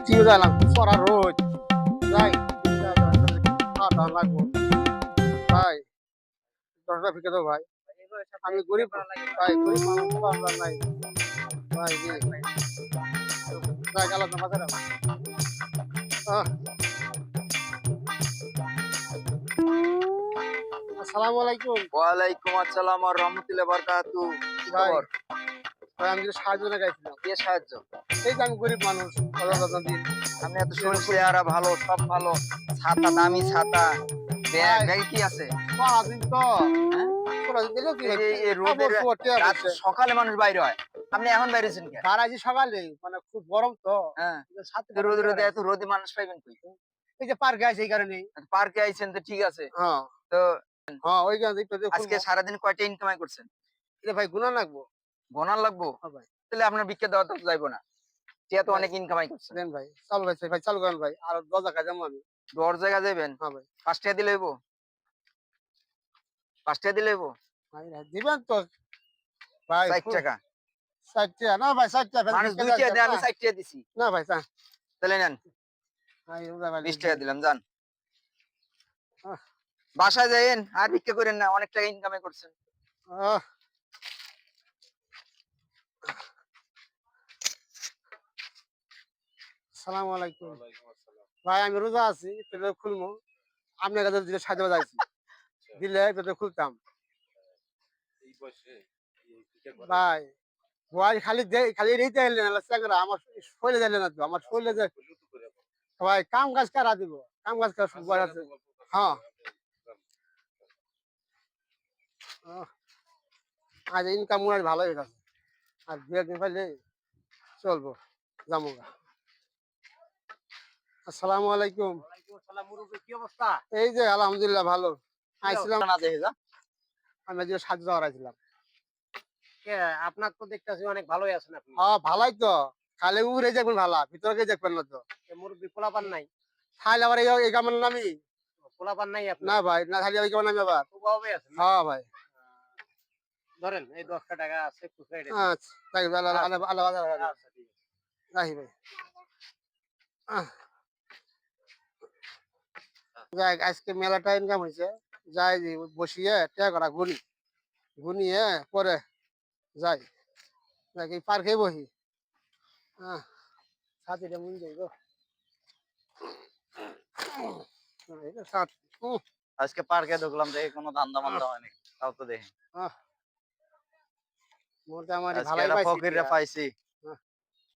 ডিউটিও গেলাম পড়া রোজ যাই খাওয়া লাগবো ভাই 10টা ফিকে দাও ভাই আমি গরিব ভাই গরিব মানুষ পাওয়া নাই ভাই যাই গেলাম না বাজারে আসসালামু আলাইকুম ওয়ালাইকুম আসসালাম ওয়া রাহমাতুল্লাহি ওয়া বারাকাতু। কি ভাই খবর? ভাই আমি কিছু সাহায্য না গাইছিলাম কে সাহায্য? এই যে আমি গরিব মানুষ দিন আপনি এত শরীর চেহারা ভালো, সব ভালো। ছাতা, দামি ছাতা, ব্যাগ, ভাই ব্যাগে কি আছে? সারাদিন তো হ্যাঁ? সারাদিন দিলেও কি এই যে এই রোদের রাত সকালে মানুষ বাইরে হয়। আপনি এখন বাইরেছেন কেন? বাড়াইছি সকালে মানে খুব গরম তো হ্যাঁ। সাথে তো রোদে এত রোদে মানুষ পাইবেন কই? এই যে পার্কে আছে এই কারণে পার্কে আইছেন তো ঠিক আছে। হ্যাঁ তো হ্যাঁ ওই কারণে একটু আজকে সারাদিন কয়টা ইনকামাই করছেন? ভাই গুণা লাগবো গোনার লাগবো? হ্যাঁ ভাই তাহলে আপনার ভিক্ষা দেওয়া তো যাইবো না। টিয়া তো ভাই অনেক ইনকামাই করছেন। দেন ভাই চালু ভাই ভাই চালু করেন ভাই আর 10 টাকা যাবো আমি 10 জায়গা যাবেন? হ্যাঁ ভাই 5 টাকা দিলে হইব? 5 টাকা দিলে হইব? ভাই দিবেন তো ভাই 60 টাকা। 60 টাকা না ভাই 60 টাকা মানুষ 2 টাকা দেয়, আমি 60 টাকা দিছি। না ভাই তাহলে নেন, ভাই রোজা ভাই 20 টাকা দিলাম, যান। আহ, বাসায় যাইয়েন, আর ভিক্ষা করেন না, অনেক টাকা ইনকামে করছেন। আহ, আসসালামু আলাইকুম ভাই আমি রোজা আছি পেটে খুলবো আপনার কাছে দিলে সাহায্য যাইছি দিলে পেটে খুলতাম ভাই ভাই খালি রেতে এলেন না চ্যাংরা আমার শরীরে দিলেন না তো আমার শরীরে যে ভাই কাম কাজ কারা দিব কাম কাজ কাজ সব আছে হ্যাঁ আজ ইনকাম মনে হয় ভালোই গেছে আর দু একদিন পাইলে চলবো যাবো আসসালামু আলাইকুম কি অবস্থা? এই যে আলহামদুলিল্লাহ ভালো আইছিলাম না দেখে যা। আমি যে সাহায্য হারাইছিলাম কে আপনার তো দেখতেছি অনেক ভালোই আছেন আপনি। হ্যাঁ ভালাই তো খালি উড়ে যাবেন ভালা ভিতরে দেখবেন না তো মুরব্বী পোলাপান নাই? খাইলে আবার এই কামের নামি পোলাপান নাই আপনার? না ভাই না খালি ওই কামের নামি আবার খুব অভাবে আছেন না? হ্যাঁ ভাই ধরেন এই 10টা টাকা আছে একটু সাইডে আচ্ছা তাই আল্লাহ আল্লাহ আল্লাহ আল্লাহ আচ্ছা ঠিক আছে। রাহি ভাই যাই আজকে মেলাটা ইনকাম হয়েছে যাই বসিয়ে টাকা করা গুনিয়ে পরে যাই যাই এই পার্কে বসি হ্যাঁ সাথীটা মন যাইব সাথ আজকে পার্কে ঢুকলাম, দেখে কোনো ধান্দা মান্দা হয়নি, তাও তো দেখি মোটামুটি আজকে ভালোই একটা পাইছি ফকিররে পাইছি।